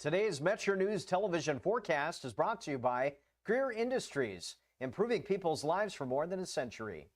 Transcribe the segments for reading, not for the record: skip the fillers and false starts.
Today's Metro News television forecast is brought to you by Greer Industries, improving people's lives for more than a century.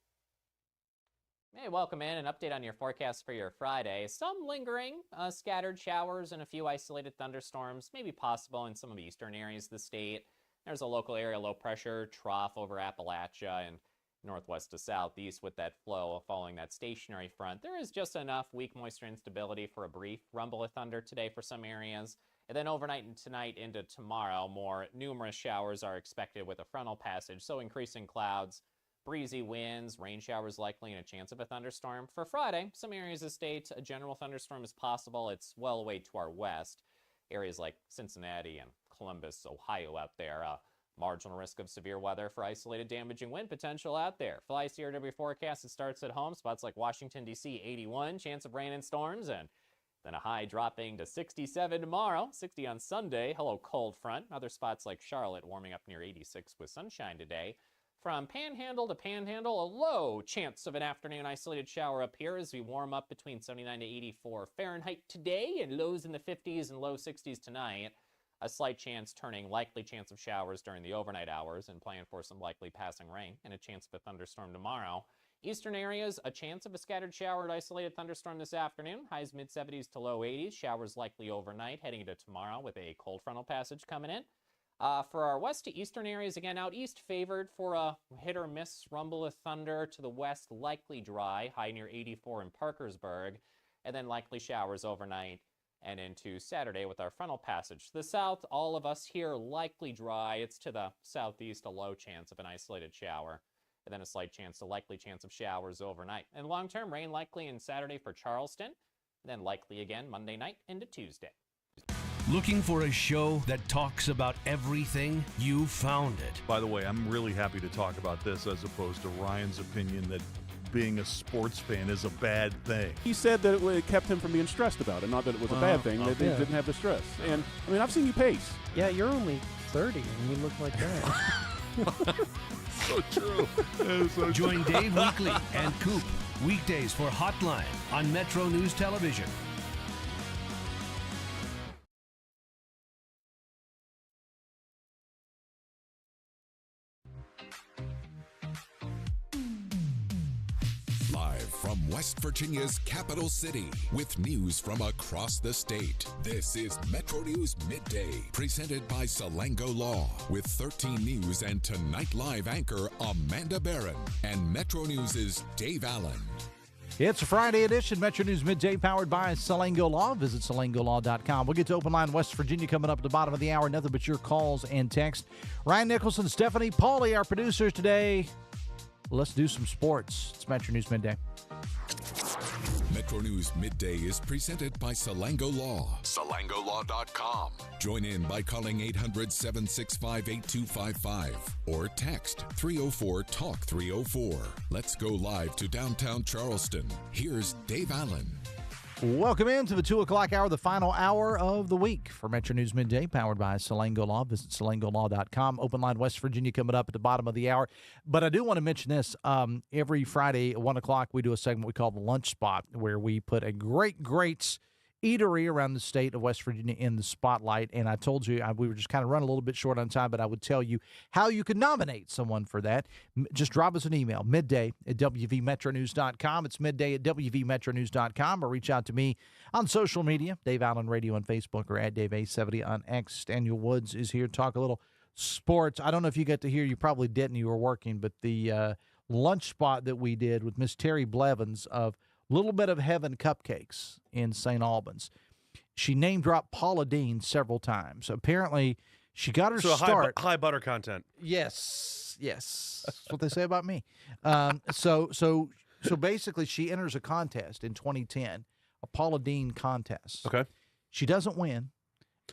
Hey, welcome in. An update on your forecast for your Friday. Some lingering scattered showers and a few isolated thunderstorms may be possible in some of the eastern areas of the state. There's a local area low pressure trough over Appalachia and northwest to southeast with that flow following that stationary front. There is just enough weak moisture instability for a brief rumble of thunder today for some areas. And then overnight and tonight into tomorrow, more numerous showers are expected with a frontal passage, so increasing clouds, breezy winds, rain showers likely, and a chance of a thunderstorm. For Friday, some areas of the state, a general thunderstorm is possible. It's well away to our west. Areas like Cincinnati and Columbus, Ohio out there. Marginal risk of severe weather for isolated damaging wind potential out there. Fly CRW forecast, it starts at home. Spots like Washington, D.C., 81, chance of rain and storms, and then a high dropping to 67 tomorrow, 60 on Sunday. Hello, cold front. Other spots like Charlotte warming up near 86 with sunshine today. From Panhandle to Panhandle, a low chance of an afternoon isolated shower up here as we warm up between 79 to 84 Fahrenheit today and lows in the 50s and low 60s tonight. A slight chance turning likely chance of showers during the overnight hours and plan for some likely passing rain and a chance of a thunderstorm tomorrow. Eastern areas, a chance of a scattered shower and isolated thunderstorm this afternoon. Highs mid-70s to low 80s. Showers likely overnight heading into tomorrow with a cold frontal passage coming in. For our west to eastern areas, again, out east favored for a hit or miss rumble of thunder. To the west, likely dry. High near 84 in Parkersburg. And then likely showers overnight and into Saturday with our frontal passage. To the south, all of us here likely dry. It's to the southeast, a low chance of an isolated shower. And then a slight chance, a likely chance of showers overnight. And long-term rain likely in Saturday for Charleston, and then likely again Monday night into Tuesday. Looking for a show that talks about everything? You found it. By the way, I'm really happy to talk about this as opposed to Ryan's opinion that being a sports fan is a bad thing. He said that it kept him from being stressed about it, not that it was a bad thing, that he didn't have the stress. And, I mean, I've seen you pace. Yeah, you're only 30 and you look like that. So true. So Join Dave Weekly and Coop weekdays for Hotline on Metro News Television. Live from West Virginia's capital city with news from across the state. This is Metro News Midday, presented by Salango Law, with 13 News and Tonight Live anchor Amanda Barron and Metro News' Dave Allen. It's a Friday edition, Metro News Midday, powered by Salango Law. Visit salangolaw.com. We'll get to Open Line West Virginia coming up at the bottom of the hour. Nothing but your calls and text. Ryan Nicholson, Stephanie Pauly, our producers today. Let's do some sports. It's Metro News Midday. Metro News Midday is presented by Salango Law. SalangoLaw.com. Join in by calling 800-765-8255 or text 304-TALK-304. Let's go live to downtown Charleston. Here's Dave Allen. Welcome into the 2 o'clock hour, the final hour of the week for Metro News Midday, powered by Salango Law. Visit salangolaw.com. Open Line West Virginia coming up at the bottom of the hour. But I do want to mention this. Every Friday at 1 o'clock, we do a segment we call the Lunch Spot, where we put a great eatery around the state of West Virginia in the spotlight. And I told you we were just kind of running a little bit short on time, but I would tell you how you could nominate someone for that. Just drop us an email, midday@wvmetronews.com. It's midday@wvmetronews.com, or reach out to me on social media, Dave Allen Radio on Facebook, or @DaveA70 on X. Daniel Woods is here to talk a little sports. I don't know if you got to hear, you probably didn't, you were working, but the lunch spot that we did with Miss Terry Blevins of Little Bit of Heaven Cupcakes in St. Albans. She name-dropped Paula Deen several times. Apparently, she got her start. High butter content. Yes. That's what they say about me. So basically, she enters a contest in 2010, a Paula Deen contest. Okay. She doesn't win.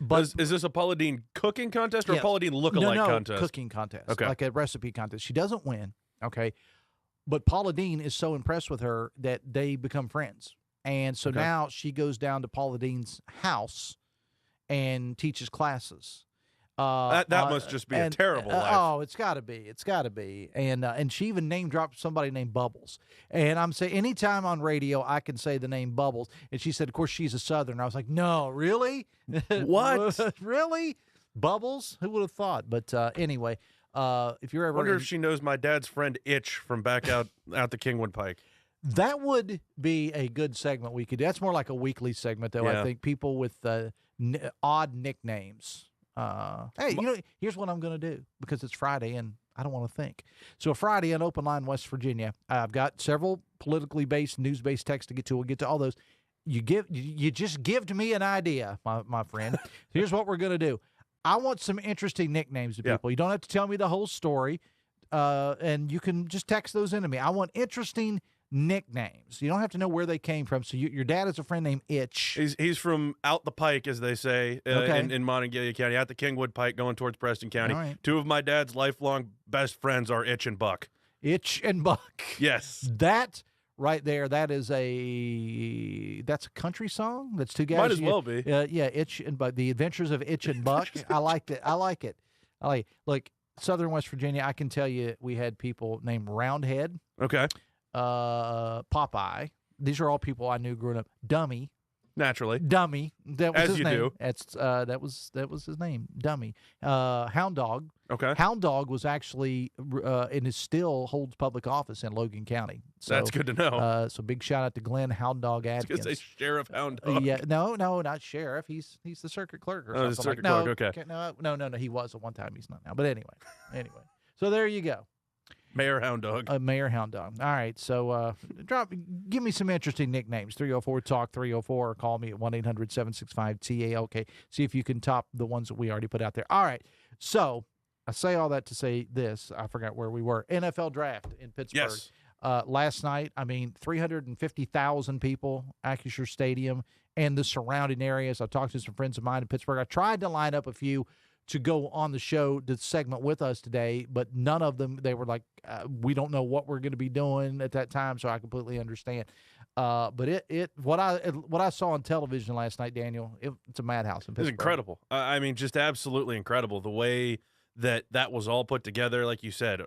But is this a Paula Deen cooking contest or a Paula Deen lookalike contest? Cooking contest. Okay. Like a recipe contest. She doesn't win. Okay. But Paula Deen is so impressed with her that they become friends. And so now she goes down to Paula Deen's house and teaches classes. That must just be a terrible life. Oh, it's got to be. It's got to be. And she even name dropped somebody named Bubbles. And I'm saying anytime on radio I can say the name Bubbles. And she said, of course, she's a Southern. I was like, no, really? What? Really? Bubbles? Who would have thought? But anyway, if you're ever I wonder if she knows my dad's friend Itch from back out the Kingwood Pike. That would be a good segment we could do. That's more like a weekly segment, though. Yeah. I think people with odd nicknames. Hey, here's what I'm going to do because it's Friday and I don't want to think. So Friday on Open Line, West Virginia, I've got several politically based, news based texts to get to. We'll get to all those. You just give me an idea, my friend. Here's what we're going to do. I want some interesting nicknames to people. You don't have to tell me the whole story, and you can just text those into me. I want interesting nicknames. You don't have to know where they came from. So your dad is a friend named Itch. He's from out the Pike, as they say, Okay. in Monongalia County, at the Kingwood Pike, going towards Preston County. All right. Two of my dad's lifelong best friends are Itch and Buck. Itch and Buck. Yes. That right there, that's a country song. That's two guys. Might as well be. Yeah, Itch and Buck. The Adventures of Itch and Buck. I like it. Look, Southern West Virginia, I can tell you we had people named Roundhead, Okay. Popeye. These are all people I knew growing up. Dummy. Naturally. That was As his you name. do. That was his name. Dummy. Hound Dog. Okay. Hound Dog was actually and is still holds public office in Logan County. So That's good to know. So big shout out to Glenn Hound Dog I was Adkins. going to say Sheriff Hound Dog. Yeah, no, not sheriff. He's the circuit clerk or something. the circuit like, clerk, okay. No. He was at one time. He's not now. But anyway. So there you go. Mayor Hound Dog. Mayor Hound Dog. All right. So give me some interesting nicknames. 304-TALK-304 or call me at 1-800-765-TALK. See if you can top the ones that we already put out there. All right. So I say all that to say this. I forgot where we were. NFL draft in Pittsburgh. Yes. Last night, 350,000 people, Acrisure Stadium, and the surrounding areas. I talked to some friends of mine in Pittsburgh. I tried to line up a few to go on the show, the segment with us today, but none of them, they were like, we don't know what we're going to be doing at that time, so I completely understand. But what I saw on television last night, Daniel, it's a madhouse in Pittsburgh. It's incredible. Just absolutely incredible. The way that was all put together, like you said,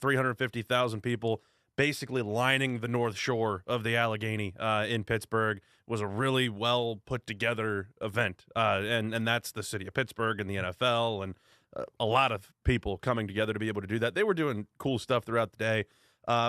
350,000 people basically lining the North Shore of the Allegheny in Pittsburgh was a really well put together event. And that's the city of Pittsburgh and the NFL and a lot of people coming together to be able to do that. They were doing cool stuff throughout the day.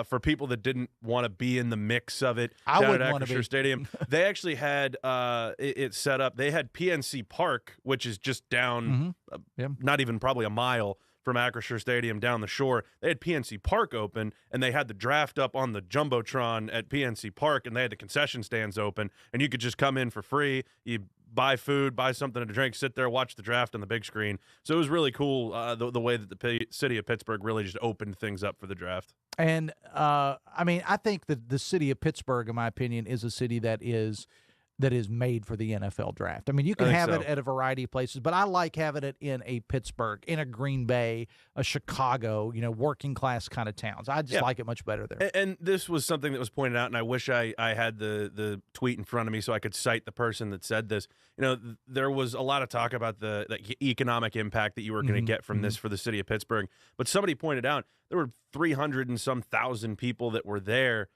For people that didn't want to be in the mix of it down at Acrisure Stadium, they actually had it set up. They had PNC Park, which is just down, not even probably a mile from Acrisure Stadium down the shore. They had PNC Park open, and they had the draft up on the Jumbotron at PNC Park, and they had the concession stands open, and you could just come in for free. You buy food, buy something to drink, sit there, watch the draft on the big screen. So it was really cool the way that the city of Pittsburgh really just opened things up for the draft. And, I think that the city of Pittsburgh, in my opinion, is a city that is made for the NFL draft. You can have it at a variety of places, but I like having it in a Pittsburgh, in a Green Bay, a Chicago, working class kind of towns. I just like it much better there. And this was something that was pointed out, and I wish I had the tweet in front of me so I could cite the person that said this. There was a lot of talk about the economic impact that you were going to get from this for the city of Pittsburgh, but somebody pointed out there were 300 and some thousand people that were there,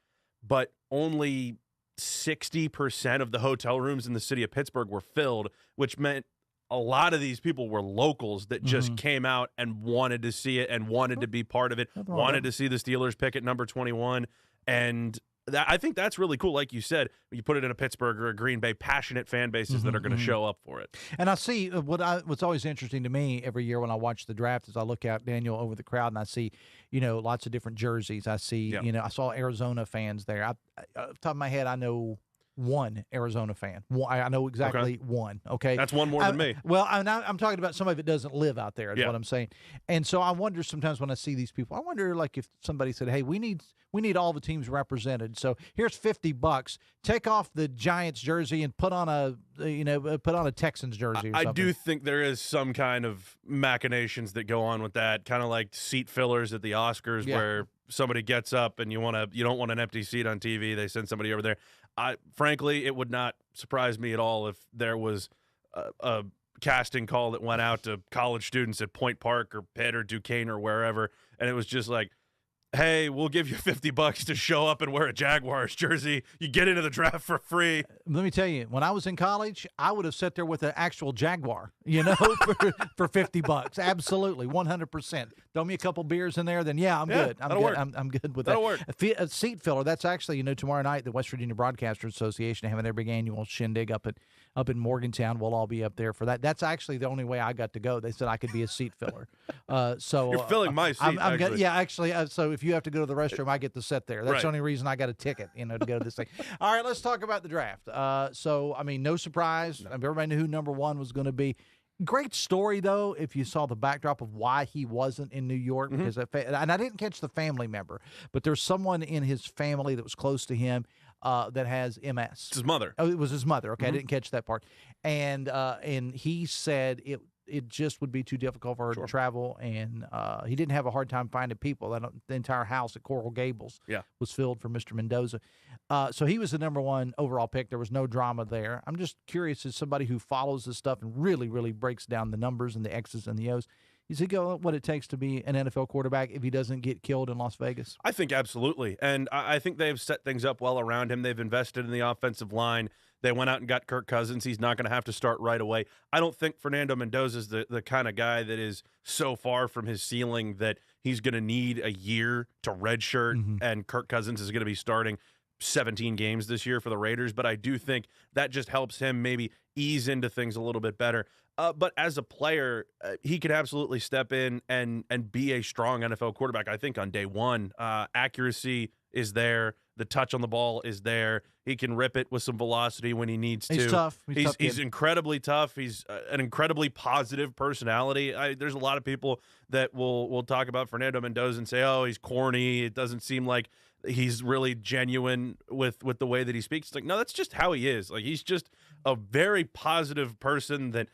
but only 60% of the hotel rooms in the city of Pittsburgh were filled, which meant a lot of these people were locals that just came out and wanted to see it and wanted to be part of it, wanted to see the Steelers pick at number 21. And I think that's really cool. Like you said, you put it in a Pittsburgh or a Green Bay, passionate fan bases that are going to show up for it. And I see what's always interesting to me every year when I watch the draft is I look out, Daniel, over the crowd, and I see, lots of different jerseys. I see, I saw Arizona fans there. Off the top of my head, I know one Arizona fan. I know exactly one. Okay, that's one more than me. Well, I'm talking about somebody that doesn't live out there. Is what I'm saying. And so I wonder sometimes when I see these people, I wonder like if somebody said, "Hey, we need all the teams represented. So here's $50. Take off the Giants jersey and put on a Texans jersey." Or I something. do think there is some kind of machinations that go on with that, kind of like seat fillers at the Oscars, where somebody gets up and you don't want an empty seat on TV. They send somebody over there. Frankly, it would not surprise me at all if there was a casting call that went out to college students at Point Park or Pitt or Duquesne or wherever, and it was just like, hey, we'll give you $50 to show up and wear a Jaguars jersey. You get into the draft for free. Let me tell you, when I was in college, I would have sat there with an actual Jaguar, for $50. Absolutely, 100%. Throw me a couple beers in there, then I'm good. I'm that'll good. work. I'm good with That'll that. work. A seat filler. That's actually, tomorrow night the West Virginia Broadcasters Association having their big annual shindig up in Morgantown. We'll all be up there for that. That's actually the only way I got to go. They said I could be a seat filler. So You're filling my seat. I'm good. Yeah, actually. So if you have to go to the restroom, I get to sit there. That's Right. the only reason I got a ticket, to go to this thing. All right, let's talk about the draft. No surprise. Everybody knew who number one was going to be. Great story, though, if you saw the backdrop of why he wasn't in New York. Because and I didn't catch the family member, but there's someone in his family that was close to him that has MS. It's his mother. Oh, it was his mother. Okay, I didn't catch that part. And he said it just would be too difficult for her to travel, and he didn't have a hard time finding people. The entire house at Coral Gables was filled for Mr. Mendoza. So he was the number one overall pick. There was no drama there. I'm just curious, as somebody who follows this stuff and really, really breaks down the numbers and the X's and the O's, is he go what it takes to be an NFL quarterback if he doesn't get killed in Las Vegas? I think absolutely. And I think they've set things up well around him. They've invested in the offensive line. They went out and got Kirk Cousins. He's not going to have to start right away. I don't think Fernando Mendoza is the kind of guy that is so far from his ceiling that he's going to need a year to redshirt, and Kirk Cousins is going to be starting 17 games this year for the Raiders. But I do think that just helps him maybe ease into things a little bit better. But as a player, he could absolutely step in and be a strong NFL quarterback. I think on day one, accuracy is there. The touch on the ball is there. He can rip it with some velocity when he needs to. He's tough. He's incredibly tough. He's an incredibly positive personality. There's a lot of people that will talk about Fernando Mendoza and say, oh, he's corny. It doesn't seem like he's really genuine with the way that he speaks. It's like, no, that's just how he is. Like, he's just a very positive person that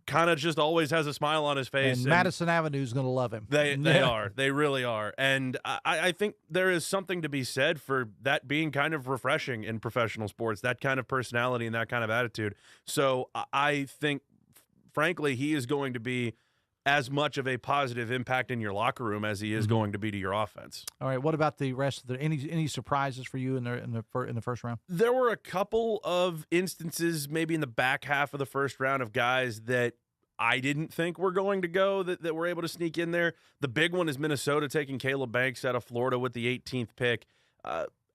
kind of just always has a smile on his face. And Madison Avenue is going to love him. They are. They really are. And I think there is something to be said for that being kind of refreshing in professional sports, that kind of personality and that kind of attitude. So I think, frankly, he is going to be as much of a positive impact in your locker room as he is going to be to your offense. All right. What about the rest of any surprises for you in the first round? There were a couple of instances, maybe in the back half of the first round, of guys that I didn't think were going to go that were able to sneak in there. The big one is Minnesota taking Caleb Banks out of Florida with the 18th pick.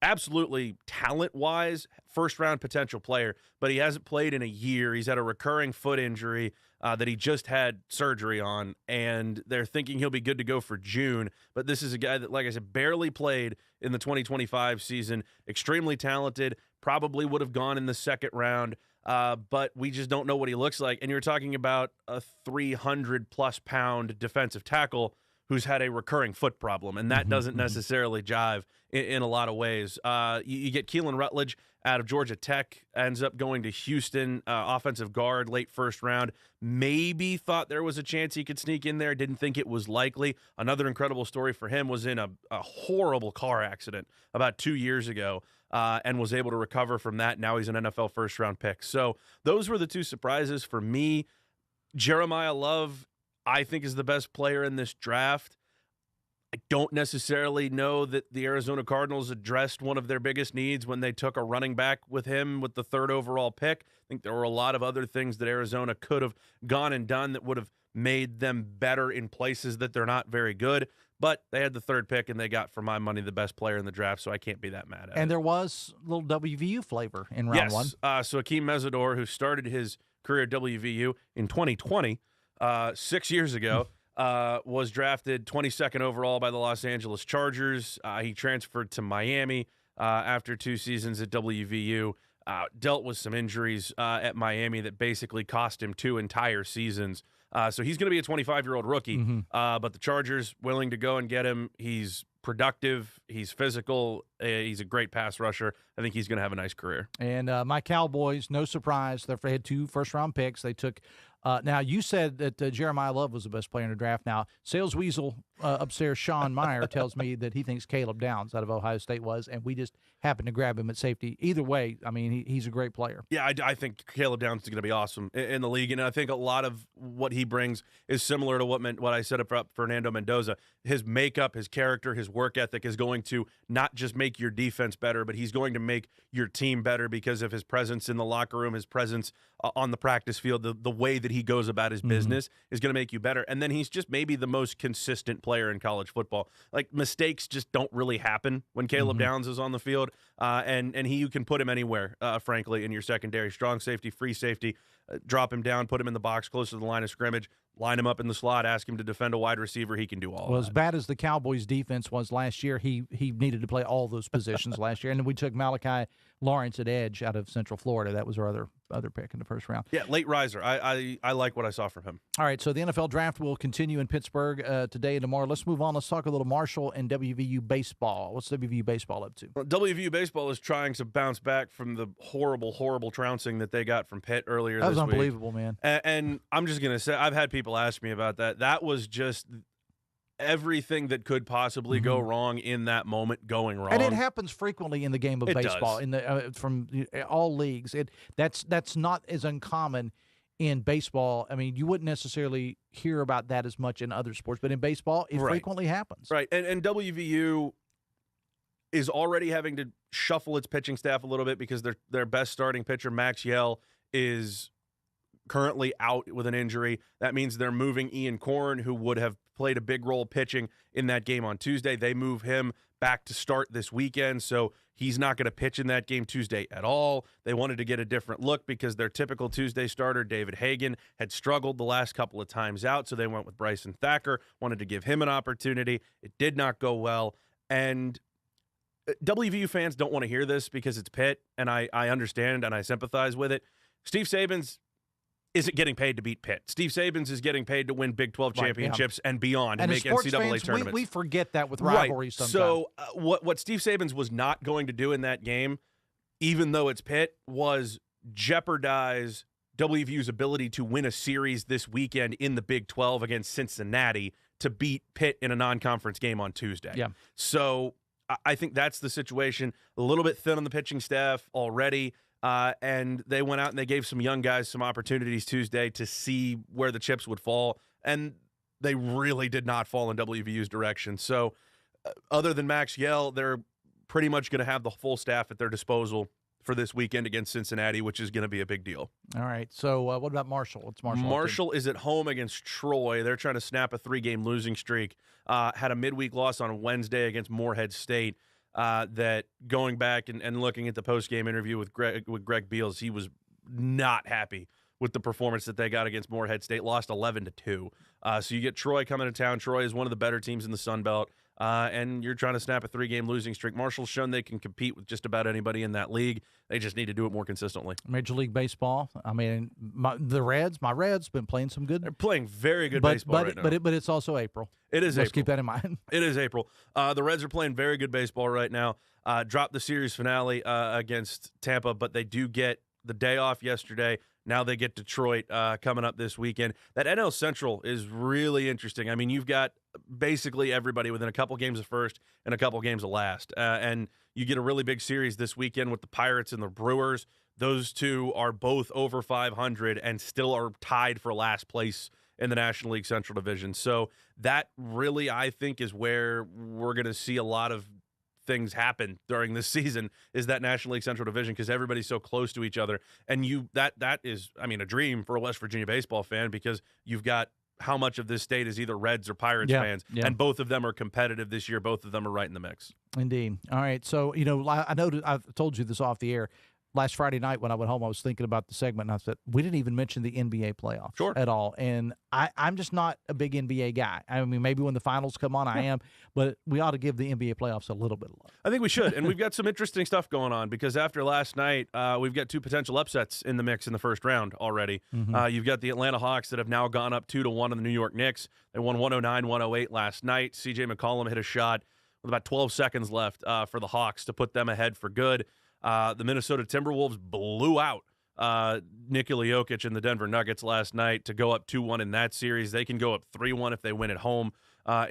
Absolutely talent-wise, first-round potential player, but he hasn't played in a year. He's had a recurring foot injury that he just had surgery on, and they're thinking he'll be good to go for June. But this is a guy that, like I said, barely played in the 2025 season, extremely talented, probably would have gone in the second round, but we just don't know what he looks like. And you're talking about a 300-plus pound defensive tackle who's had a recurring foot problem, and that doesn't necessarily jive in a lot of ways. You get Keelan Rutledge out of Georgia Tech, ends up going to Houston, offensive guard, late first round. Maybe thought there was a chance he could sneak in there, didn't think it was likely. Another incredible story for him was in a horrible car accident about 2 years ago, and was able to recover from that. Now he's an NFL first-round pick. So those were the two surprises for me. Jeremiah Love, I think, is the best player in this draft. I don't necessarily know that the Arizona Cardinals addressed one of their biggest needs when they took a running back with him with the third overall pick. I think there were a lot of other things that Arizona could have gone and done that would have made them better in places that they're not very good. But they had the third pick, and they got, for my money, the best player in the draft, so I can't be that mad at it. And there was a little WVU flavor in round one. So Akeem Mesidor, who started his career at WVU in 2020, 6 years ago, was drafted 22nd overall by the Los Angeles Chargers. He transferred to Miami after 2 seasons at WVU, dealt with some injuries at Miami that basically cost him 2 entire seasons. So he's going to be a 25-year-old rookie, but the Chargers willing to go and get him. He's productive. He's physical. He's a great pass rusher. I think he's going to have a nice career. And my Cowboys, no surprise, they had 2 first-round picks. They took now, you said that Jeremiah Love was the best player in the draft. Now, Sales Weasel upstairs, Sean Meyer, tells me that he thinks Caleb Downs out of Ohio State was, and we just happened to grab him at safety. Either way, I mean, he's a great player. Yeah, I think Caleb Downs is going to be awesome in the league, and I think a lot of what he brings is similar to what I said about Fernando Mendoza. His makeup, his character, his work ethic is going to not just make your defense better, but he's going to make your team better because of his presence in the locker room, his presence on the practice field, the way that he goes about his business is going to make you better. And then he's just maybe the most consistent player in college football. Like, mistakes just don't really happen when Caleb Downs is on the field, and you can put him anywhere, frankly, in your secondary. Strong safety, free safety, drop him down, put him in the box close to the line of scrimmage, line him up in the slot, ask him to defend a wide receiver. He can do all Well, of as that. bad as the Cowboys' defense was last year, he needed to play all those positions last year. And then we took Malachi Lawrence at edge out of Central Florida. That was our other pick in the first round. Yeah, late riser. I like what I saw from him. All right, so the NFL draft will continue in Pittsburgh today and tomorrow. Let's move on. Let's talk a little Marshall and WVU baseball. What's WVU baseball up to? Well, WVU baseball is trying to bounce back from the horrible, horrible trouncing that they got from Pitt earlier this week. That was unbelievable, man. And I'm just going to say, I've had people ask me about that. That was just everything that could possibly go wrong in that moment going wrong. And it happens frequently in the game of baseball. Does. In the from all leagues. That's not as uncommon in baseball. I mean, you wouldn't necessarily hear about that as much in other sports, but in baseball, it frequently happens. Right. And WVU is already having to shuffle its pitching staff a little bit because their best starting pitcher, Max Yell, is currently out with an injury. That means they're moving Ian Korn, who would have played a big role pitching in that game on Tuesday. They move him back to start this weekend, so he's not going to pitch in that game Tuesday at all. They wanted to get a different look because their typical Tuesday starter, David Hagan, had struggled the last couple of times out, so they went with Bryson Thacker, wanted to give him an opportunity. It did not go well, and WVU fans don't want to hear this because it's Pitt, and I understand and I sympathize with it. Steve Sabins isn't getting paid to beat Pitt. Steve Sabins is getting paid to win Big 12 championships and beyond and as make sports NCAA fans, tournaments. we forget that with rivalries sometimes. So what Steve Sabins was not going to do in that game, even though it's Pitt, was jeopardize WVU's ability to win a series this weekend in the Big 12 against Cincinnati to beat Pitt in a non-conference game on Tuesday. Yeah. So I think that's the situation. A little bit thin on the pitching staff already. And they went out and they gave some young guys some opportunities Tuesday to see where the chips would fall, and they really did not fall in WVU's direction. So other than Max Yell, they're pretty much going to have the full staff at their disposal for this weekend against Cincinnati, which is going to be a big deal. All right, so what about Marshall? What's Marshall? Marshall is at home against Troy. They're trying to snap a 3-game losing streak. Had a midweek loss on Wednesday against Morehead State. That going back and looking at the post-game interview with Greg Beals, he was not happy with the performance that they got against Morehead State. Lost 11-2. So you get Troy coming to town. Troy is one of the better teams in the Sun Belt, and you're trying to snap a 3-game losing streak. Marshall's shown they can compete with just about anybody in that league. They just need to do it more consistently. Major League Baseball. I mean, my Reds, been playing some good. They're playing very good baseball right now. But it's also April. It is Let's April. keep that in mind. It is April. The Reds are playing very good baseball right now. Dropped the series finale against Tampa, but they do get the day off yesterday. Now they get Detroit coming up this weekend. That NL Central is really interesting. I mean, you've got basically everybody within a couple games of first and a couple games of last. And you get a really big series this weekend with the Pirates and the Brewers. Those two are both over 500 and still are tied for last place in the National League Central Division. So that really, I think, is where we're going to see a lot of things happen during this season, is that National League Central Division, because everybody's so close to each other. And that is, I mean, a dream for a West Virginia baseball fan, because you've got how much of this state is either Reds or Pirates fans, and both of them are competitive this year. Both of them are right in the mix. Indeed. All right. So, I know I've told you this off the air. Last Friday night when I went home, I was thinking about the segment, and I said, we didn't even mention the NBA playoffs at all. And I'm just not a big NBA guy. I mean, maybe when the finals come on, I am, but we ought to give the NBA playoffs a little bit of love. I think we should. And we've got some interesting stuff going on, because after last night, we've got 2 potential upsets in the mix in the first round already. You've got the Atlanta Hawks that have now gone up 2-1 on the New York Knicks. They won 109-108 last night. CJ McCollum hit a shot with about 12 seconds left for the Hawks to put them ahead for good. The Minnesota Timberwolves blew out Nikola Jokic and the Denver Nuggets last night to go up 2-1 in that series. They can go up 3-1 if they win at home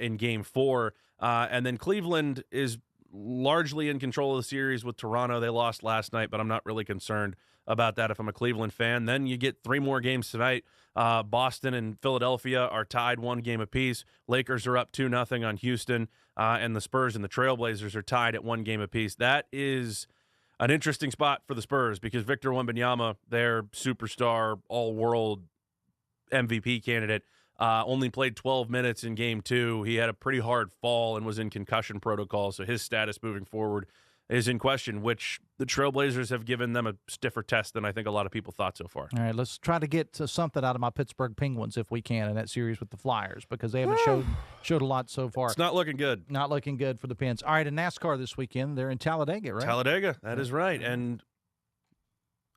in Game 4. And then Cleveland is largely in control of the series with Toronto. They lost last night, but I'm not really concerned about that if I'm a Cleveland fan. Then you get 3 more games tonight. Boston and Philadelphia are tied 1 game apiece. Lakers are up 2-0 on Houston, and the Spurs and the Trailblazers are tied at 1 game apiece. That is an interesting spot for the Spurs because Victor Wembanyama, their superstar, all-world MVP candidate, only played 12 minutes in Game 2. He had a pretty hard fall and was in concussion protocol, so his status moving forward is in question, which the Trailblazers have given them a stiffer test than I think a lot of people thought so far. All right, let's try to get something out of my Pittsburgh Penguins if we can in that series with the Flyers because they haven't showed a lot so far. It's not looking good. Not looking good for the Pens. All right, in NASCAR this weekend, they're in Talladega, right? Talladega, that is right. And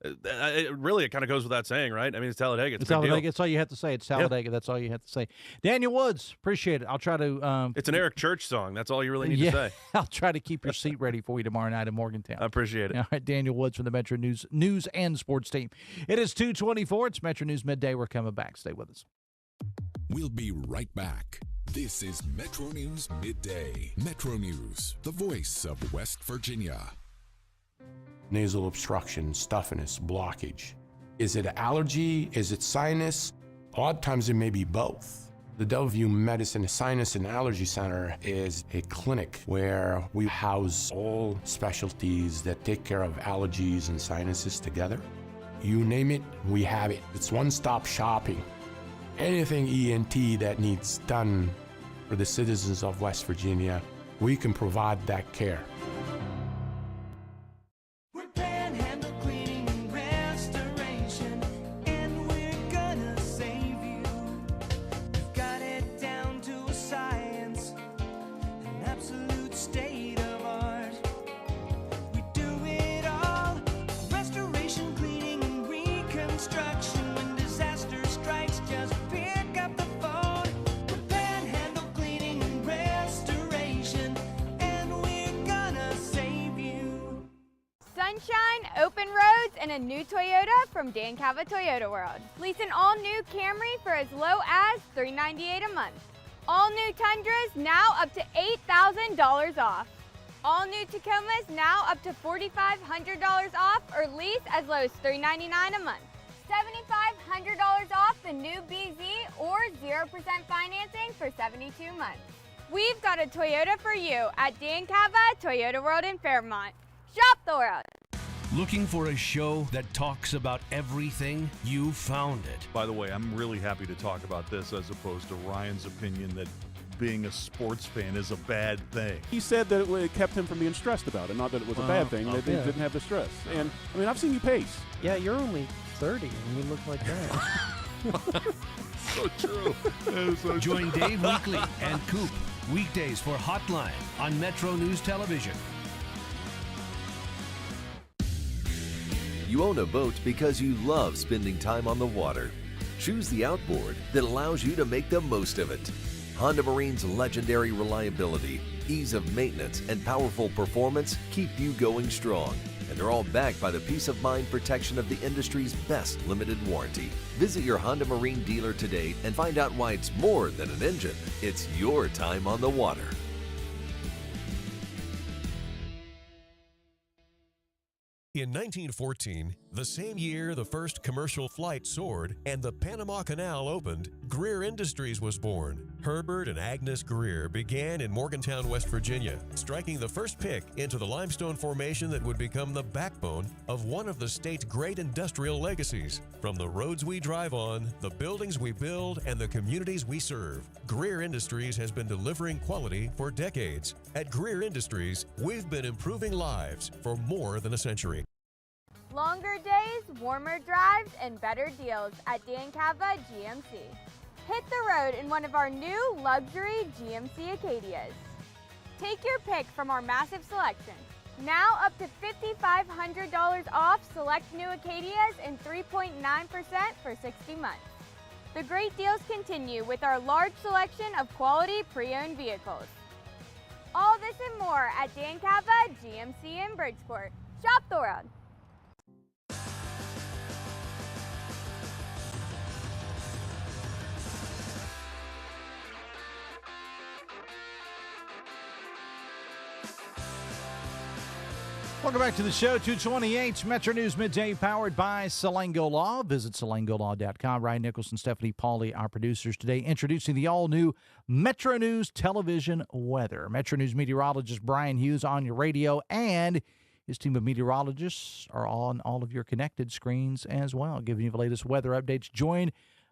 it kind of goes without saying, right? I mean, it's Talladega. It's a big Talladega. deal. That's all you have to say. It's Talladega. That's all you have to say. Daniel Woods, appreciate it. I'll try to. It's an Eric Church song. That's all you really need to say. I'll try to keep your seat ready for you tomorrow night in Morgantown. I appreciate it. All right, Daniel Woods from the Metro News and Sports team. It is 2:24. It's Metro News Midday. We're coming back. Stay with us. We'll be right back. This is Metro News Midday. Metro News, the voice of West Virginia. Nasal obstruction, stuffiness, blockage. Is it allergy? Is it sinus? A lot of times it may be both. The Delview Medicine Sinus and Allergy Center is a clinic where we house all specialties that take care of allergies and sinuses together. You name it, we have it. It's one-stop shopping. Anything ENT that needs done for the citizens of West Virginia, we can provide that care. Sunshine, open roads, and a new Toyota from Dan Cava Toyota World. Lease an all-new Camry for as low as $398 a month. All new Tundras now up to $8,000 off. All new Tacomas now up to $4,500 off or lease as low as $399 a month. $7,500 off the new BZ or 0% financing for 72 months. We've got a Toyota for you at Dan Cava Toyota World in Fairmont. Shop the world. Looking for a show that talks about everything? You found it. By the way, I'm really happy to talk about this as opposed to Ryan's opinion that being a sports fan is a bad thing. He said that it kept him from being stressed about it, not that it was a bad thing. They didn't have the stress. And, I mean, I've seen you pace. Yeah, you're only 30 and you look like that. So true. Join Dave Weekly and Coop weekdays for Hotline on Metro News Television. You own a boat because you love spending time on the water. Choose the outboard that allows you to make the most of it. Honda Marine's legendary reliability, ease of maintenance, and powerful performance keep you going strong. And they're all backed by the peace of mind protection of the industry's best limited warranty. Visit your Honda Marine dealer today and find out why it's more than an engine. It's your time on the water. In 1914, the same year the first commercial flight soared and the Panama Canal opened, Greer Industries was born. Herbert and Agnes Greer began in Morgantown, West Virginia, striking the first pick into the limestone formation that would become the backbone of one of the state's great industrial legacies. From the roads we drive on, the buildings we build, and the communities we serve, Greer Industries has been delivering quality for decades. At Greer Industries, we've been improving lives for more than a century. Longer days, warmer drives, and better deals at Dan Cava GMC. Hit the road in one of our new luxury GMC Acadias. Take your pick from our massive selection. Now up to $5,500 off select new Acadias and 3.9% for 60 months. The great deals continue with our large selection of quality pre-owned vehicles. All this and more at Dan Cava GMC in Bridgeport. Shop the world. Welcome back to the show. 228 Metro News Midday, powered by Salango Law. Visit salangolaw.com. Ryan Nicholson, Stephanie Pauly, our producers today, introducing the all-new Metro News television weather. Metro News meteorologist Brian Hughes on your radio, and his team of meteorologists are on all of your connected screens as well, giving you the latest weather updates. Join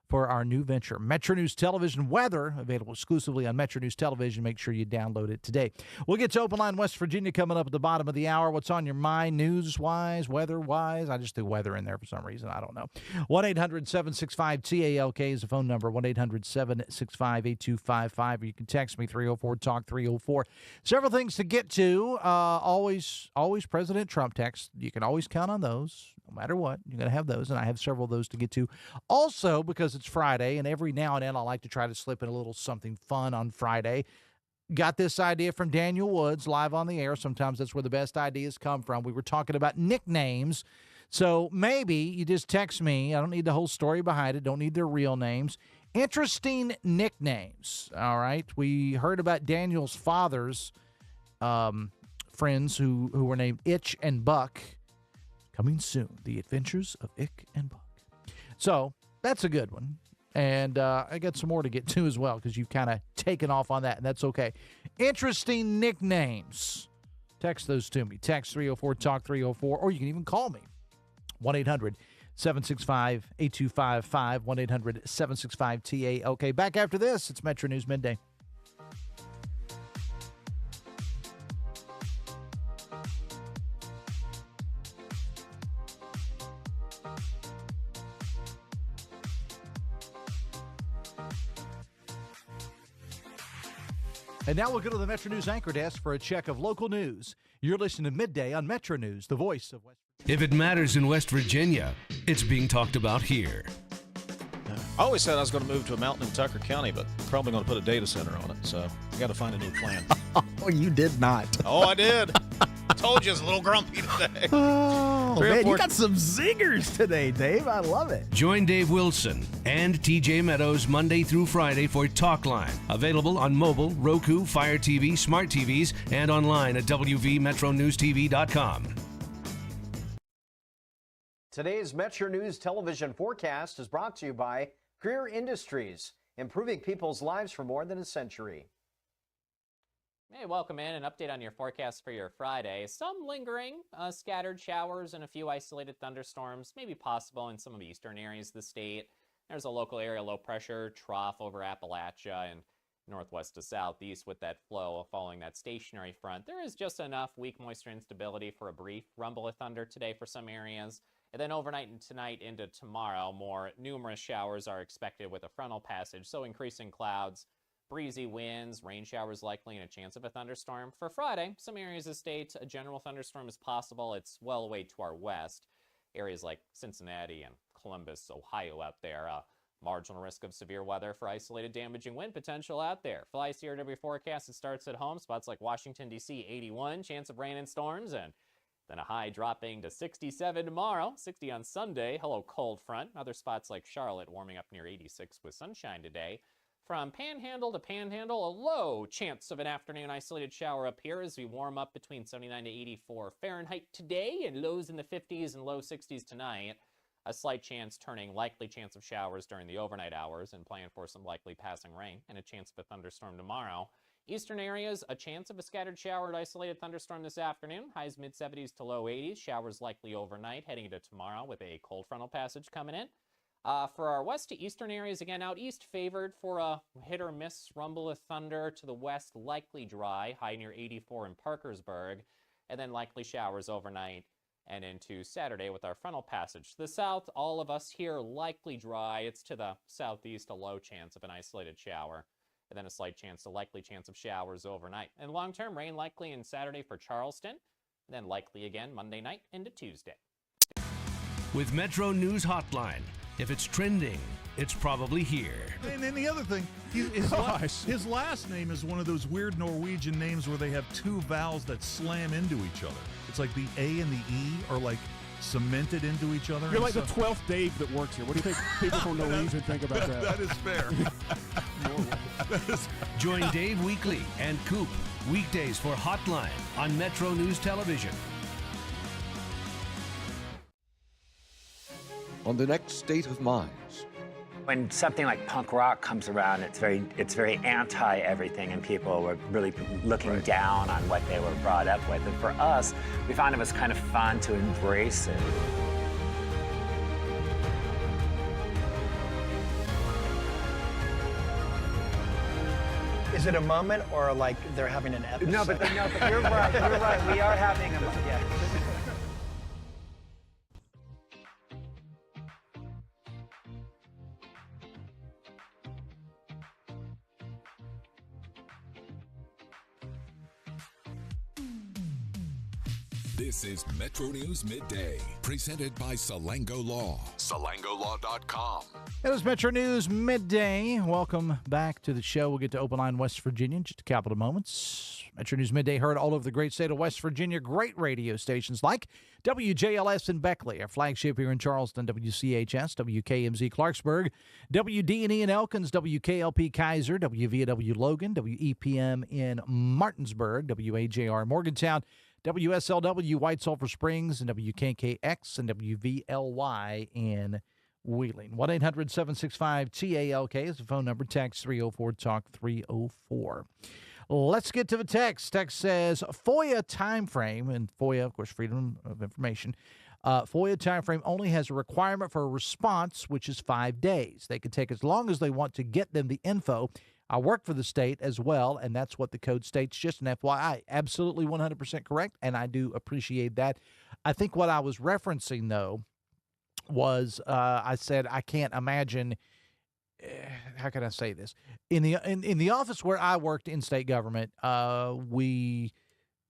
for our new venture, Metro News Television Weather, available exclusively on Metro News Television. Make sure you download it today. We'll get to Open Line West Virginia coming up at the bottom of the hour. What's on your mind news-wise, weather-wise? I just threw weather in there for some reason. I don't know. 1-800-765-TALK is the phone number, 1-800-765-8255, or you can text me, 304-TALK, 304. Several things to get to. Always President Trump text. You can always count on those. No matter what, you're going to have those, and I have several of those to get to. Also, because it's Friday, and every now and then I like to try to slip in a little something fun on Friday. Got this idea from Daniel Woods, live on the air. Sometimes that's where the best ideas come from. We were talking about nicknames, so maybe you just text me. I don't need the whole story behind it. Don't need their real names. Interesting nicknames, all right? We heard about Daniel's father's friends who were named Itch and Buck. Coming soon, The Adventures of Ick and Buck. So that's a good one. And I got some more to get to as well, because you've kind of taken off on that, and that's okay. Interesting nicknames. Text those to me. Text 304-TALK 304, or you can even call me. 1-800-765-8255, 1-800-765-TALK. Back after this, it's Metro News Midday. And now we'll go to the Metro News anchor desk for a check of local news. You're listening to Midday on Metro News, the voice of West Virginia. If it matters in West Virginia, it's being talked about here. I always said I was going to move to a mountain in Tucker County, but probably going to put a data center on it. So I got to find a new plan. Oh, you did not. Oh, I did. Told you I was a little grumpy today. Oh, man, you got some zingers today, Dave. I love it. Join Dave Wilson and TJ Meadows Monday through Friday for Talkline. Available on mobile, Roku, Fire TV, smart TVs, and online at WVMetroNewsTV.com. Today's Metro News television forecast is brought to you by Greer Industries, improving people's lives for more than a century. Hey, welcome in. An update on your forecast for your Friday. Some lingering scattered showers and a few isolated thunderstorms may be possible in some of the eastern areas of the state. There's a local area low pressure trough over Appalachia and northwest to southeast with that flow following that stationary front. There is just enough weak moisture instability for a brief rumble of thunder today for some areas. And then overnight and tonight into tomorrow, more numerous showers are expected with a frontal passage, so increasing clouds, breezy winds, rain showers likely, and a chance of a thunderstorm. For Friday, some areas of the state, a general thunderstorm is possible. It's well away to our west. Areas like Cincinnati and Columbus, Ohio out there. Marginal risk of severe weather for isolated damaging wind potential out there. Fly CRW forecast, it starts at home. Spots like Washington, D.C., 81. Chance of rain and storms, and then a high dropping to 67 tomorrow. 60 on Sunday. Hello, cold front. Other spots like Charlotte warming up near 86 with sunshine today. From Panhandle to Panhandle, a low chance of an afternoon isolated shower up here as we warm up between 79 to 84 Fahrenheit today and lows in the 50s and low 60s tonight. A slight chance turning likely chance of showers during the overnight hours and plan for some likely passing rain and a chance of a thunderstorm tomorrow. Eastern areas, a chance of a scattered shower or isolated thunderstorm this afternoon. Highs mid-70s to low 80s. Showers likely overnight heading into tomorrow with a cold frontal passage coming in. For our west to eastern areas, again, out east favored for a hit or miss rumble of thunder. To the west, likely dry, high near 84 in Parkersburg, and then likely showers overnight and into Saturday with our frontal passage. To the south, all of us here likely dry. It's to the southeast, a low chance of an isolated shower, and then a slight chance, a likely chance of showers overnight. And long-term rain likely in Saturday for Charleston, and then likely again Monday night into Tuesday. With Metro News Hotline. If it's trending, it's probably here. And then the other thing, his last name is one of those weird Norwegian names where they have two vowels that slam into each other. It's like the A and the E are like cemented into each other. You're like the 12th Dave that works here. What do you think people from Norwegian think about that? That is fair. Join Dave Weekly and Coop weekdays for Hotline on Metro News Television. on the next State of Minds. When something like punk rock comes around, it's very anti everything, and people were really looking down on what they were brought up with. And for us, we found it was kind of fun to embrace it. Is it a moment or like they're having an episode? No, but you're right. You're right. We are having a moment. Yeah. This is Metro News Midday, presented by Salango Law. SalangoLaw.com. It is Metro News Midday. Welcome back to the show. We'll get to Open Line, West Virginia in just a couple of moments. Metro News Midday heard all over the great state of West Virginia. Great radio stations like WJLS in Beckley, our flagship here in Charleston, WCHS, WKMZ Clarksburg, WD&E in Elkins, WKLP Kaiser, WVW Logan, WEPM in Martinsburg, WAJR Morgantown, WSLW White Sulphur Springs, and WKKX and WVLY in Wheeling. 1-800-765-TALK is the phone number. Text 304-TALK-304. Let's get to the text. Text says FOIA time frame, and FOIA, of course, Freedom of Information. FOIA time frame only has a requirement for a response, which is 5 days. They can take as long as they want to get them the info. I work for the state as well, and that's what the code states. Just an FYI. Absolutely 100% correct, and I do appreciate that. I think what I was referencing, though, was I said I can't imagine. How can I say this? In the office where I worked in state government, we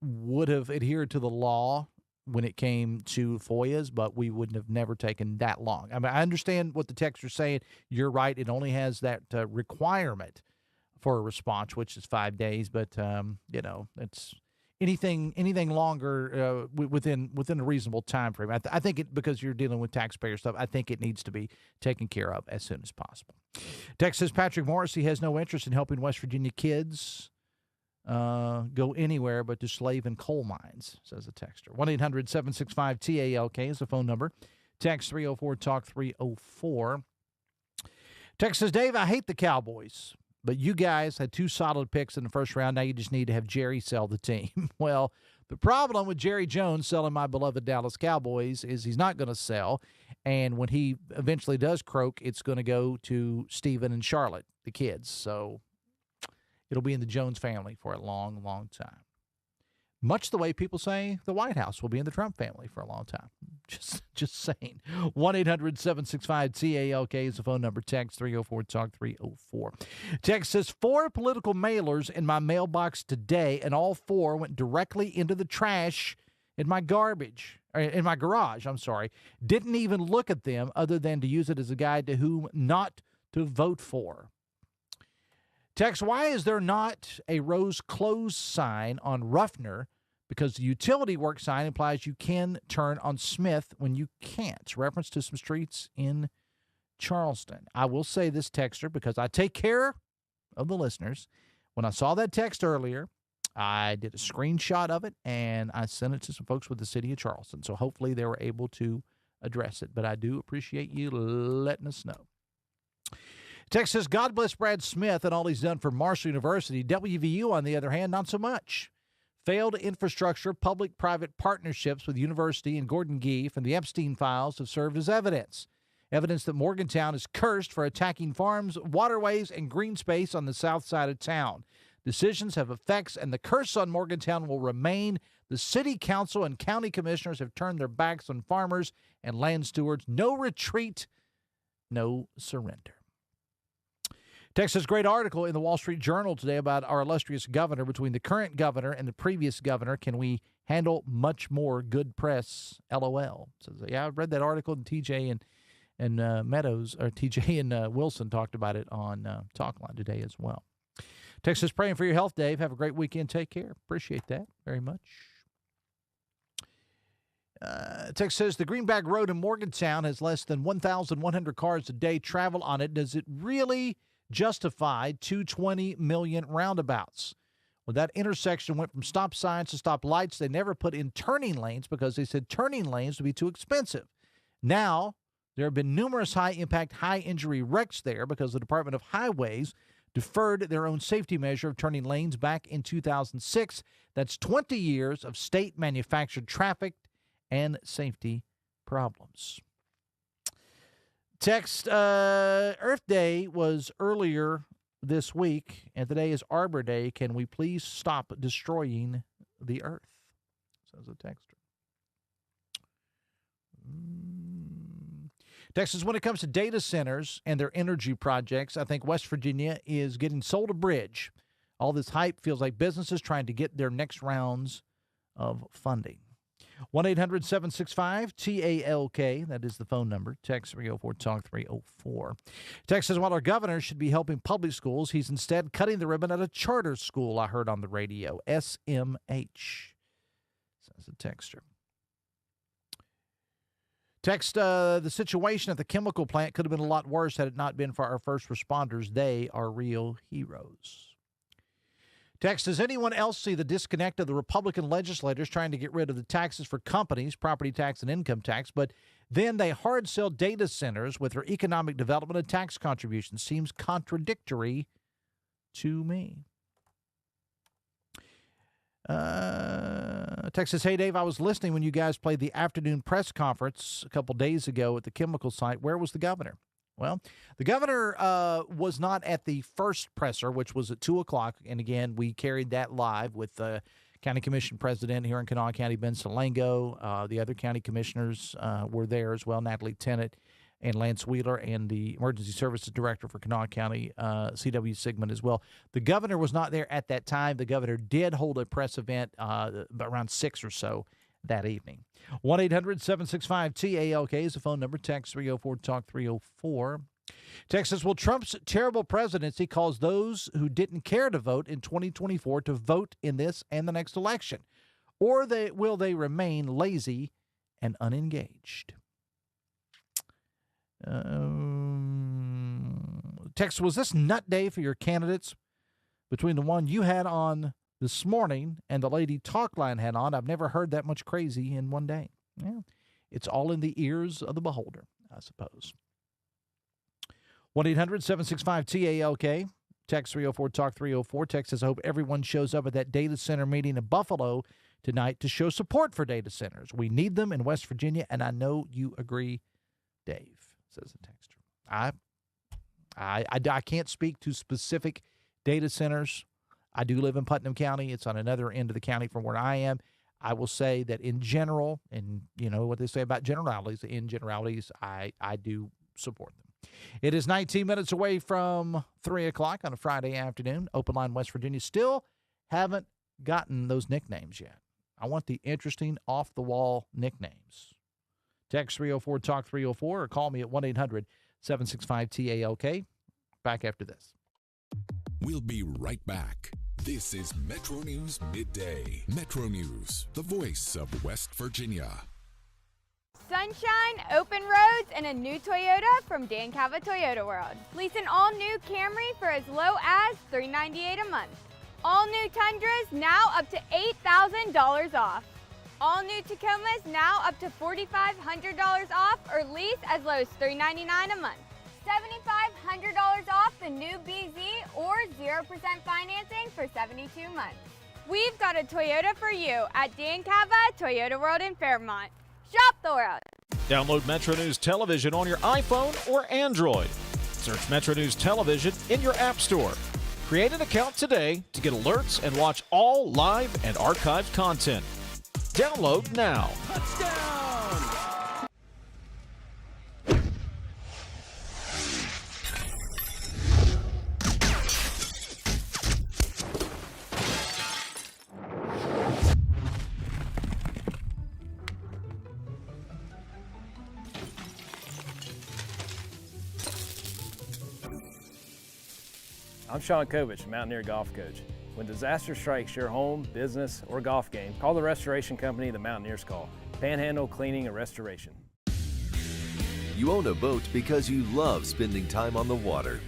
would have adhered to the law when it came to FOIAs, but we wouldn't have never taken that long. I mean, I understand what the texter's saying. You're right. It only has that requirement for a response, which is 5 days. But it's anything longer within a reasonable time frame. I think it, because you're dealing with taxpayer stuff, I think it needs to be taken care of as soon as possible. Text says Patrick Morrissey has no interest in helping West Virginia kids go anywhere but to slave in coal mines, says the texter. 1-800-765-TALK is the phone number. Text 304-TALK-304. Text says, Dave, I hate the Cowboys, but you guys had 2 solid picks in the first round. Now you just need to have Jerry sell the team. Well, the problem with Jerry Jones selling my beloved Dallas Cowboys is he's not going to sell. And when he eventually does croak, it's going to go to Steven and Charlotte, the kids. So it'll be in the Jones family for a long, long time. Much the way people say the White House will be in the Trump family for a long time. Just saying. 1-800-765-TALK is the phone number. Text 304-TALK-304. Text says 4 political mailers in my mailbox today, and all 4 went directly into the trash in my garage. I'm sorry. Didn't even look at them other than to use it as a guide to whom not to vote for. Text, why is there not a Rose Closed sign on Ruffner? Because the utility work sign implies you can turn on Smith when you can't. Reference to some streets in Charleston. I will say this, texter, because I take care of the listeners. When I saw that text earlier, I did a screenshot of it, and I sent it to some folks with the city of Charleston. So hopefully they were able to address it. But I do appreciate you letting us know. Text says, God bless Brad Smith and all he's done for Marshall University. WVU, on the other hand, not so much. Failed infrastructure, public-private partnerships with university and Gordon Geef and the Epstein files have served as evidence. Evidence that Morgantown is cursed for attacking farms, waterways, and green space on the south side of town. Decisions have effects, and the curse on Morgantown will remain. The city council and county commissioners have turned their backs on farmers and land stewards. No retreat, no surrender. Texas, great article in the Wall Street Journal today about our illustrious governor. Between the current governor and the previous governor, can we handle much more good press? LOL. So, yeah, I read that article, and TJ and Meadows, or TJ and Wilson talked about it on Talkline today as well. Texas, praying for your health, Dave. Have a great weekend. Take care. Appreciate that very much. Text says the Greenback Road in Morgantown has less than 1,100 cars a day travel on it. Does it really justify 220 million roundabouts? Well, that intersection went from stop signs to stop lights. They never put in turning lanes because they said turning lanes would be too expensive. Now There have been numerous high-impact, high-injury wrecks there because the Department of Highways deferred their own safety measure of turning lanes back in 2006. That's 20 years of state-manufactured traffic and safety problems. Text, Earth Day was earlier this week, and today is Arbor Day. Can we please stop destroying the earth? Says a texter. Texas, when it comes to data centers and their energy projects, I think West Virginia is getting sold a bridge. All this hype feels like businesses trying to get their next rounds of funding. 1-800-765-TALK. That is the phone number. Text 304-TALK-304. Text says, while our governor should be helping public schools, he's instead cutting the ribbon at a charter school, I heard on the radio. SMH, says the texter. Text, the situation at the chemical plant could have been a lot worse had it not been for our first responders. They are real heroes. Text, does anyone else see the disconnect of the Republican legislators trying to get rid of the taxes for companies, property tax and income tax, but then they hard sell data centers with their economic development and tax contributions? Seems contradictory to me. Texas, hey, Dave, I was listening when you guys played the afternoon press conference a couple days ago at the chemical site. Where was the governor? Well, the governor was not at the first presser, which was at 2 o'clock. And again, we carried that live with the county commission president here in Kanawha County, Ben Salango. The other county commissioners were there as well, Natalie Tennant and Lance Wheeler, and the emergency services director for Kanawha County, C.W. Sigmund, as well. The governor was not there at that time. The governor did hold a press event around 6 or so that evening. 1-800-765-TALK is the phone number. Text 304-TALK-304. Texas, will Trump's terrible presidency cause those who didn't care to vote in 2024 to vote in this and the next election? Or will they remain lazy and unengaged? Text, was this nut day for your candidates? Between the one you had on this morning and the lady Talkline had on, I've never heard that much crazy in one day. Well, it's all in the ears of the beholder, I suppose. 1-800-765-TALK. Text 304-TALK-304. Text says, I hope everyone shows up at that data center meeting in Buffalo tonight to show support for data centers. We need them in West Virginia, and I know you agree, Dave, says the texter. I can't speak to specific data centers. I do live in Putnam County. It's on another end of the county from where I am. I will say that in general, and you know what they say about generalities, in generalities, I do support them. It is 19 minutes away from 3 o'clock on a Friday afternoon. Open Line, West Virginia. Still haven't gotten those nicknames yet. I want the interesting, off-the-wall nicknames. Text 304-TALK-304 or call me at 1-800-765-TALK. Back after this. We'll be right back. This is Metro News Midday. Metro News, the voice of West Virginia. Sunshine, open roads, and a new Toyota from Dan Cava Toyota World. Lease an all-new Camry for as low as $398 a month. All new Tundras now up to $8,000 off. All new Tacomas now up to $4,500 off or lease as low as $399 a month. $7,500 off the new BZ or 0% financing for 72 months. We've got a Toyota for you at Dan Cava Toyota World in Fairmont. Shop the world. Download Metro News Television on your iPhone or Android. Search Metro News Television in your app store. Create an account today to get alerts and watch all live and archived content. Download now. Touchdown! I'm Sean Kovich, Mountaineer Golf Coach. When disaster strikes your home, business, or golf game, call the restoration company the Mountaineers call. Panhandle Cleaning and Restoration. You own a boat because you love spending time on the water.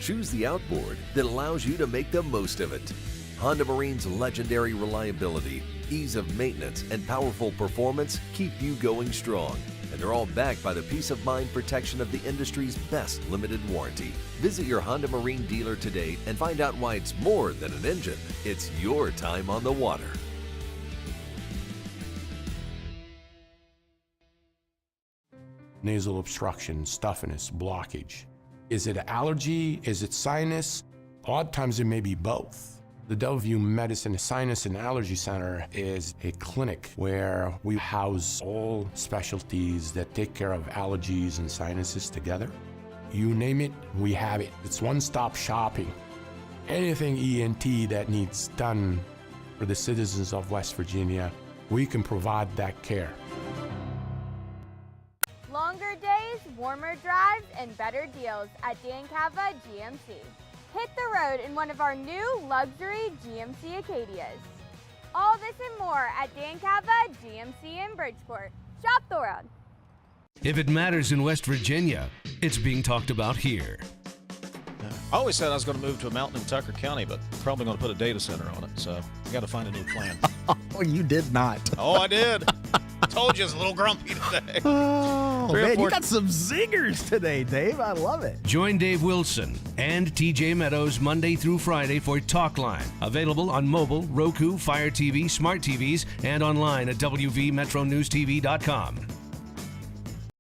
Choose the outboard that allows you to make the most of it. Honda Marine's legendary reliability, ease of maintenance, and powerful performance keep you going strong. and they're all backed by the peace of mind protection of the industry's best limited warranty. Visit your Honda Marine dealer today and find out why it's more than an engine. It's your time on the water. Nasal obstruction, stuffiness, blockage. Is it allergy? Is it sinus? Odd times it may be both. The Delview Medicine Sinus and Allergy Center is a clinic where we house all specialties that take care of allergies and sinuses together. You name it, we have it. It's one-stop shopping. Anything ENT that needs done for the citizens of West Virginia, we can provide that care. Longer days, warmer drives, and better deals at Dan Cava GMC. Hit the road in one of our new luxury GMC Acadias. All this and more at Dan Cava GMC in Bridgeport. Shop the world. If it matters in West Virginia, it's being talked about here. I always said I was going to move to a mountain in Tucker County, but probably going to put a data center on it, so I got to find a new plan. Oh, you did not. Oh, I did. Told you I was a little grumpy today. Oh, man, you got some zingers today, Dave. I love it. Join Dave Wilson and TJ Meadows Monday through Friday for Talk Line. Available on mobile, Roku, Fire TV, smart TVs, and online at WVMetroNewsTV.com.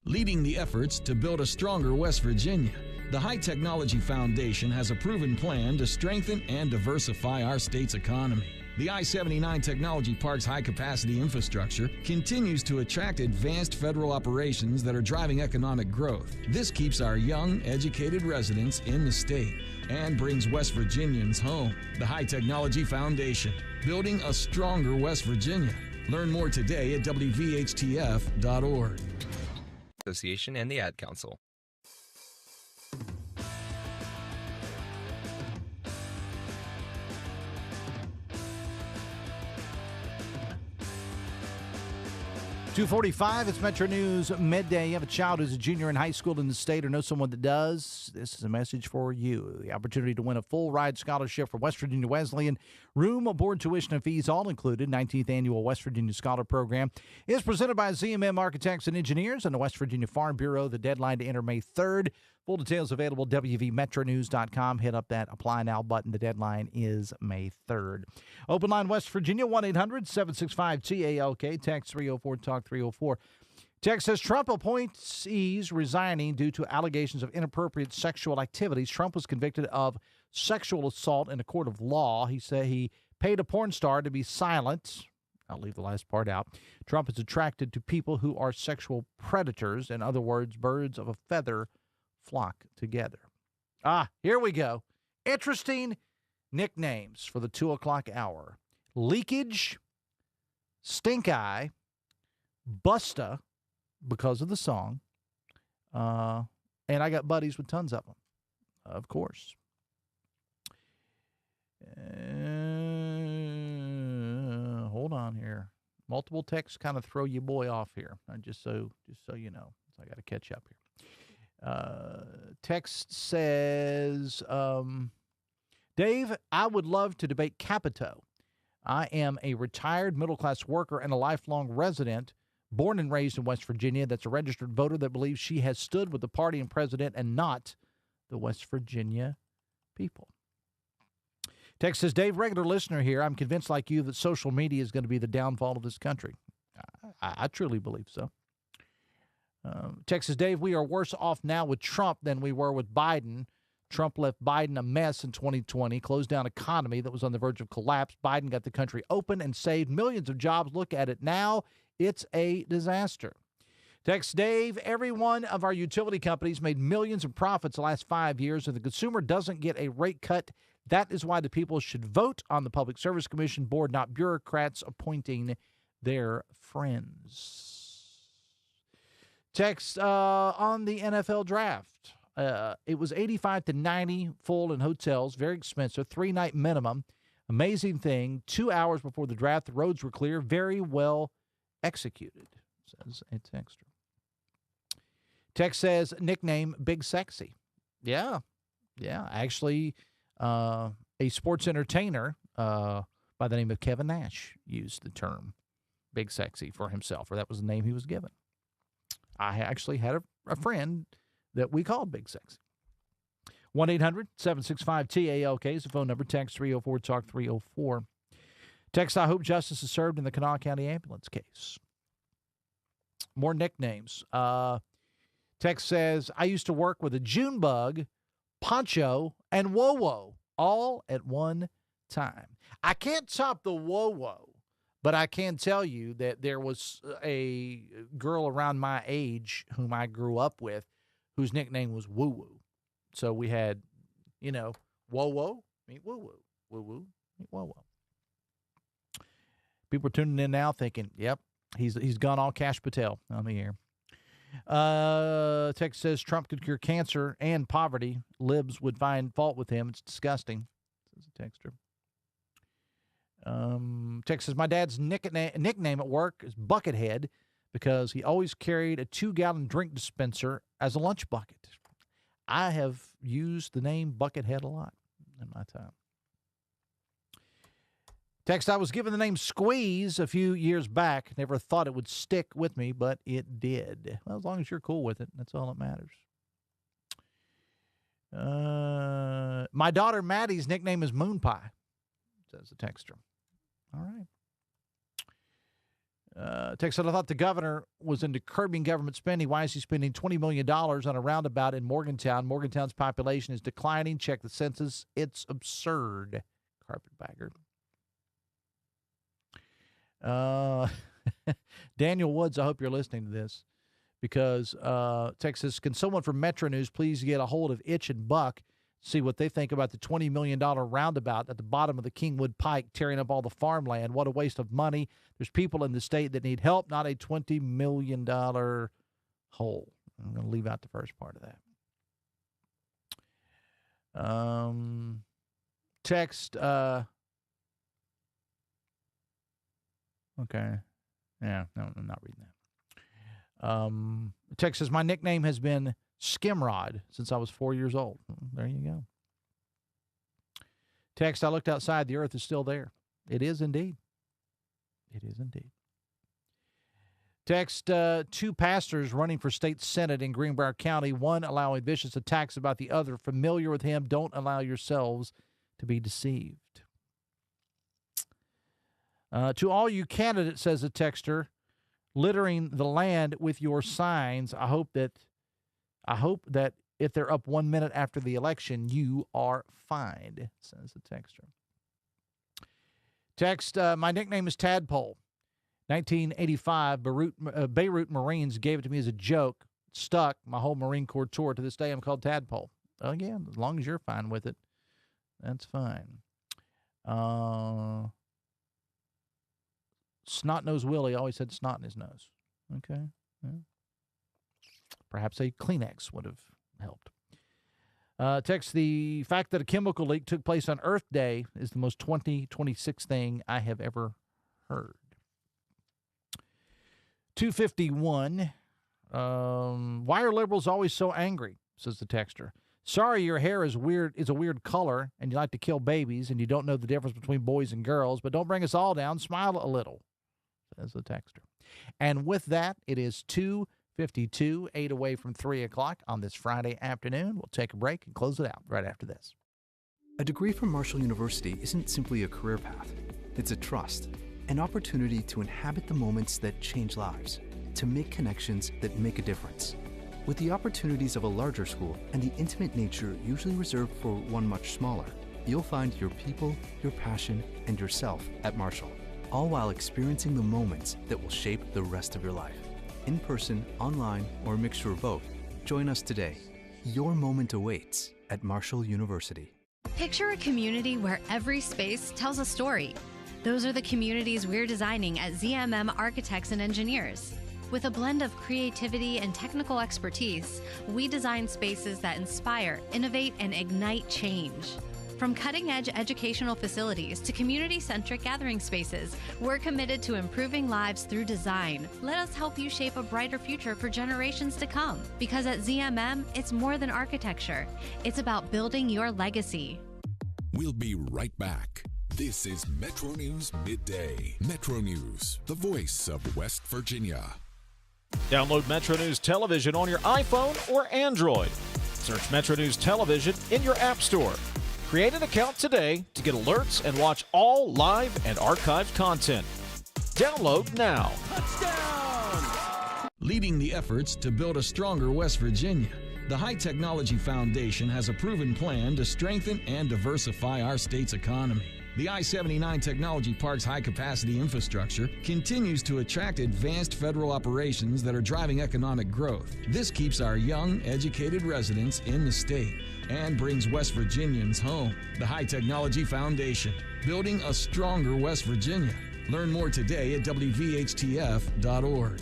Leading the efforts to build a stronger West Virginia, the High Technology Foundation has a proven plan to strengthen and diversify our state's economy. The I-79 Technology Park's high-capacity infrastructure continues to attract advanced federal operations that are driving economic growth. This keeps our young, educated residents in the state and brings West Virginians home. The High Technology Foundation, building a stronger West Virginia. Learn more today at WVHTF.org. Association and the Ad Council. .245, it's Metro News Midday. You have a child who's a junior in high school in the state or know someone that does. This is a message for you. The opportunity to win a full ride scholarship for West Virginia Wesleyan. Room, board, tuition, and fees all included. 19th Annual West Virginia Scholar Program is presented by ZMM Architects and Engineers and the West Virginia Farm Bureau. The deadline to enter May 3rd. Full details available at WVMetroNews.com. Hit up that Apply Now button. The deadline is May 3rd. Open line West Virginia, 1-800-765-TALK. Text 304-TALK 304. Text says Trump appointees resigning due to allegations of inappropriate sexual activities. Trump was convicted of sexual assault in a court of law. He said he paid a porn star to be silent. I'll leave the last part out. Trump is attracted to people who are sexual predators. In other words, birds of a feather flock together. Here we go. Interesting nicknames for the 2 o'clock hour. Leakage, Stink Eye, Busta, because of the song, and I got buddies with tons of them, of course. Hold on here. Multiple texts kind of throw your boy off here. Just so you know, I got to catch up here. Text says, Dave, I would love to debate Capito. I am a retired middle-class worker and a lifelong resident, born and raised in West Virginia, that's a registered voter that believes she has stood with the party and president and not the West Virginia people. Text says, Dave, regular listener here, I'm convinced like you that social media is going to be the downfall of this country. I truly believe so. Text says, Dave, we are worse off now with Trump than we were with Biden. Trump left Biden a mess in 2020, closed down economy that was on the verge of collapse. Biden got the country open and saved millions of jobs. Look at it now. It's a disaster. Text Dave, every one of our utility companies made millions of profits the last 5 years, and the consumer doesn't get a rate cut. That is why the people should vote on the Public Service Commission board, not bureaucrats appointing their friends. Text on the NFL draft. It was 85-90 full in hotels, very expensive, 3-night minimum. Amazing thing, 2 hours before the draft, the roads were clear, very well executed, says a texter. Text says, nickname Big Sexy. Yeah, actually, a sports entertainer by the name of Kevin Nash used the term Big Sexy for himself, or that was the name he was given. I actually had a friend that we called Big Sexy. 1-800-765-TALK is the phone number. Text 304-TALK-304. Text, I hope justice is served in the Kanawha County ambulance case. More nicknames. Text says, I used to work with a June bug, Poncho, and Wo-Wo all at one time. I can't top the Wo-Wo, but I can tell you that there was a girl around my age whom I grew up with whose nickname was Woo-Woo. So we had, Wo-Wo meet Woo-Woo. Woo-Woo meet Wo-Wo. People are tuning in now thinking, yep, he's gone all Cash Patel on the air. Text says Trump could cure cancer and poverty. Libs would find fault with him. It's disgusting. Says a texter. Text says my dad's nickname at work is Buckethead because he always carried a 2-gallon drink dispenser as a lunch bucket. I have used the name Buckethead a lot in my time. Text, I was given the name Squeeze a few years back. Never thought it would stick with me, but it did. Well, as long as you're cool with it, that's all that matters. My daughter Maddie's nickname is Moon Pie, says the texter. All right. Text said, I thought the governor was into curbing government spending. Why is he spending $20 million on a roundabout in Morgantown? Morgantown's population is declining. Check the census. It's absurd. Carpetbagger. Daniel Woods, I hope you're listening to this because Texas, can someone from Metro News please get a hold of Itch and Buck, see what they think about the $20 million roundabout at the bottom of the Kingwood Pike, tearing up all the farmland. What a waste of money. There's people in the state that need help, not a $20 million hole. I'm going to leave out the first part of that. Text, okay. Yeah, no, I'm not reading that. Text says, my nickname has been Skimrod since I was 4 years old. There you go. Text, I looked outside. The earth is still there. It is indeed. It is indeed. Text, 2 pastors running for state senate in Greenbrier County, one allowing vicious attacks about the other. Familiar with him, don't allow yourselves to be deceived. To all you candidates, says a texter, littering the land with your signs, I hope that if they're up 1 minute after the election, you are fined, says the texter. Text, my nickname is Tadpole. 1985, Beirut Marines gave it to me as a joke. It stuck my whole Marine Corps tour. To this day, I'm called Tadpole. Again, as long as you're fine with it, that's fine. Snot-nosed Willie always had snot in his nose. Okay. Yeah. Perhaps a Kleenex would have helped. Text, the fact that a chemical leak took place on Earth Day is the most 2026 thing I have ever heard. 251. Why are liberals always so angry, says the texter. Sorry, your hair is a weird color, and you like to kill babies, and you don't know the difference between boys and girls, but don't bring us all down. Smile a little, says the texter. And with that, it is 2:52, 8 away from 3 o'clock on this Friday afternoon. We'll take a break and close it out right after this. A degree from Marshall University isn't simply a career path. It's a trust, an opportunity to inhabit the moments that change lives, to make connections that make a difference. With the opportunities of a larger school and the intimate nature usually reserved for one much smaller, you'll find your people, your passion, and yourself at Marshall, all while experiencing the moments that will shape the rest of your life. In person, online, or a mixture of both, join us today. Your moment awaits at Marshall University. Picture a community where every space tells a story. Those are the communities we're designing at ZMM Architects and Engineers. With a blend of creativity and technical expertise, we design spaces that inspire, innovate, and ignite change. From cutting-edge educational facilities to community-centric gathering spaces, we're committed to improving lives through design. Let us help you shape a brighter future for generations to come. Because at ZMM, it's more than architecture. It's about building your legacy. We'll be right back. This is Metro News Midday. Metro News, the voice of West Virginia. Download Metro News Television on your iPhone or Android. Search Metro News Television in your App Store. Create an account today to get alerts and watch all live and archived content. Download now. Leading the efforts to build a stronger West Virginia, the High Technology Foundation has a proven plan to strengthen and diversify our state's economy. The I-79 Technology Park's high-capacity infrastructure continues to attract advanced federal operations that are driving economic growth. This keeps our young, educated residents in the state and brings West Virginians home. The High Technology Foundation, building a stronger West Virginia. Learn more today at WVHTF.org.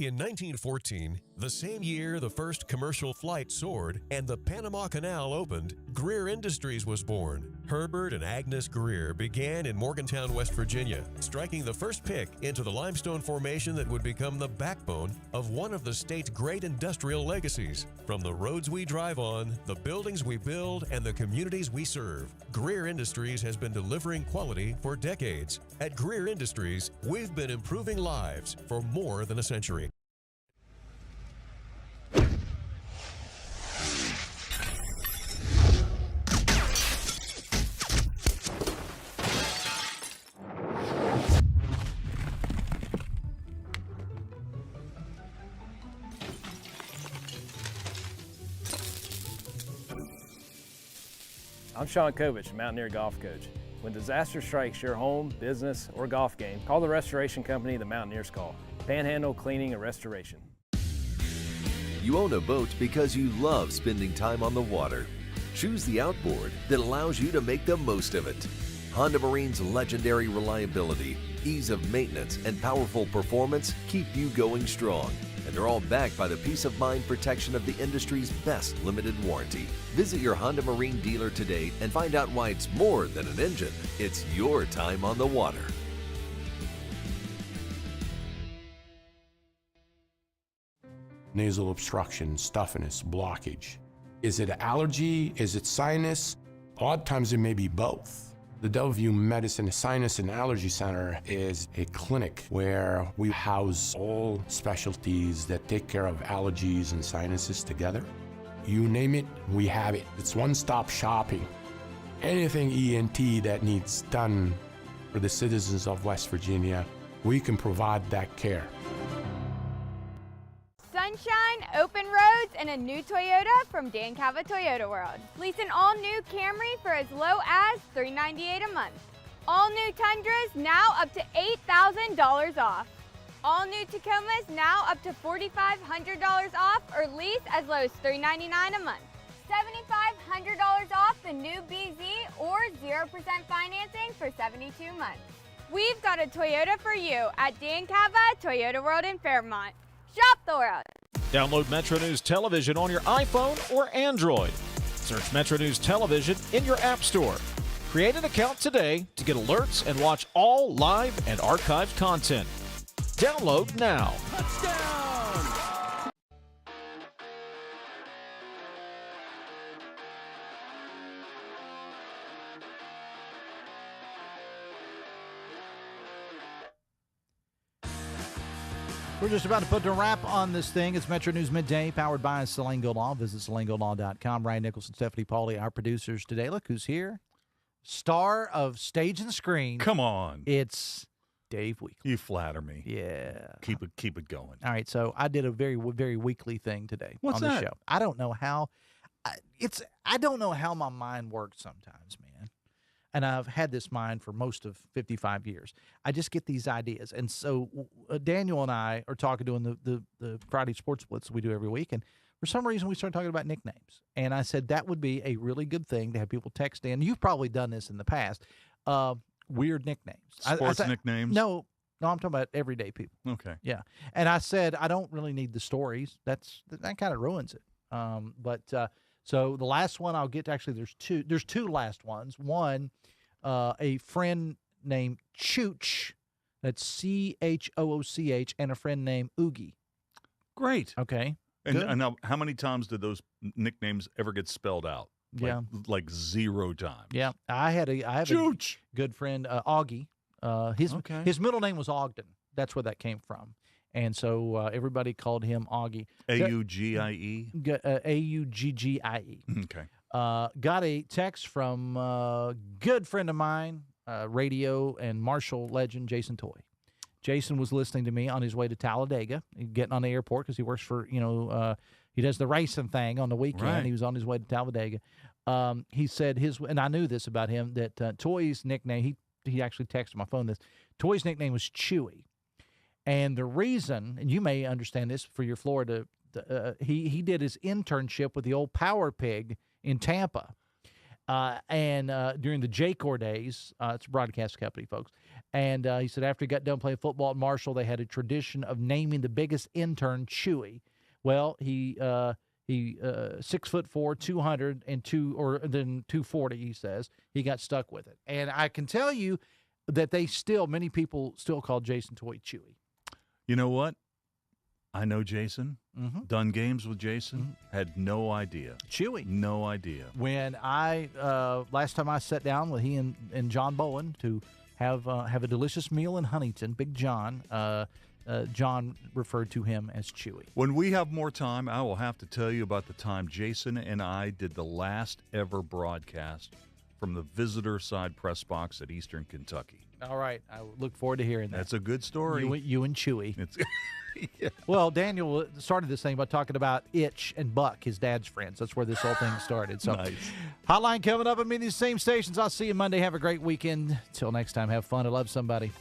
In 1914, the same year the first commercial flight soared and the Panama Canal opened, Greer Industries was born. Herbert and Agnes Greer began in Morgantown, West Virginia, striking the first pick into the limestone formation that would become the backbone of one of the state's great industrial legacies. From the roads we drive on, the buildings we build, and the communities we serve, Greer Industries has been delivering quality for decades. At Greer Industries, we've been improving lives for more than a century. I'm Sean Kovich, Mountaineer Golf Coach. When disaster strikes your home, business, or golf game, call the restoration company the Mountaineers call. Panhandle Cleaning and Restoration. You own a boat because you love spending time on the water. Choose the outboard that allows you to make the most of it. Honda Marine's legendary reliability, ease of maintenance, and powerful performance keep you going strong. And they're all backed by the peace of mind protection of the industry's best limited warranty. Visit your Honda Marine dealer today and find out why it's more than an engine. It's your time on the water. Nasal obstruction, stuffiness, blockage. Is it allergy? Is it sinus? Odd times it may be both. The Delview Medicine Sinus and Allergy Center is a clinic where we house all specialties that take care of allergies and sinuses together. You name it, we have it. It's one-stop shopping. Anything ENT that needs done for the citizens of West Virginia, we can provide that care. Sunshine, open roads, and a new Toyota from Dan Cava Toyota World. Lease an all-new Camry for as low as $398 a month. All new Tundras now up to $8,000 off. All new Tacomas now up to $4,500 off or lease as low as $399 a month. $7,500 off the new BZ or 0% financing for 72 months. We've got a Toyota for you at Dan Cava Toyota World in Fairmont. Shop the world. Download Metro News Television on your iPhone or Android. Search Metro News Television in your App Store. Create an account today to get alerts and watch all live and archived content. Download now. We're just about to put the wrap on this thing. It's Metro News Midday, powered by Salango Law. Visit salangolaw.com. Ryan Nicholson, Stephanie Pauly, our producers today. Look who's here. Star of stage and screen. Come on. It's Dave Weekly. You flatter me. Yeah. Keep it going. All right, so I did a very, very weekly thing today What's on the that? show. I don't know how. I don't know how my mind works sometimes, man. And I've had this mind for most of 55 years. I just get these ideas. And so Daniel and I are talking, doing the Friday Sports Blitz we do every week. And for some reason, we started talking about nicknames. And I said that would be a really good thing to have people text in. You've probably done this in the past. Weird nicknames. Sports nicknames? No, I'm talking about everyday people. Okay. Yeah. And I said, I don't really need the stories. That kind of ruins it. So the last one I'll get to, actually, there's two last ones. One, a friend named Chooch, that's Chooch, and a friend named Oogie. Great. Okay. And now, how many times did those nicknames ever get spelled out? Like 0 times. Yeah. I have Chooch. a good friend, Augie. His middle name was Ogden. That's where that came from. And so everybody called him Augie. Augie. Auggie. Okay. Got a text from a good friend of mine, radio and martial legend Jason Toy. Jason was listening to me on his way to Talladega, getting on the airport because he works for, he does the racing thing on the weekend. Right. He was on his way to Talladega. He said and I knew this about him, that Toy's nickname, he actually texted my phone this, Toy's nickname was Chewy. And the reason, and you may understand this for your Florida, he did his internship with the old Power Pig in Tampa. And during the J-Corps days, it's a broadcast company, folks. And he said after he got done playing football at Marshall, they had a tradition of naming the biggest intern Chewy. Well, he 6'4", 202, or then 240. He says he got stuck with it, and I can tell you that many people still call Jason Toy Chewy. You know what? I know Jason. Mm-hmm. Done games with Jason. Had no idea. Chewy. No idea. When I last time I sat down with he and John Bowen to have a delicious meal in Huntington, Big John. John referred to him as Chewy. When we have more time, I will have to tell you about the time Jason and I did the last ever broadcast from the visitor side press box at Eastern Kentucky. All right. I look forward to hearing that. That's a good story. You and Chewy. Yeah. Well, Daniel started this thing by talking about Itch and Buck, his dad's friends. That's where this whole thing started. So, nice. Hotline coming up at many of these same stations. I'll see you Monday. Have a great weekend. Till next time, have fun and love somebody.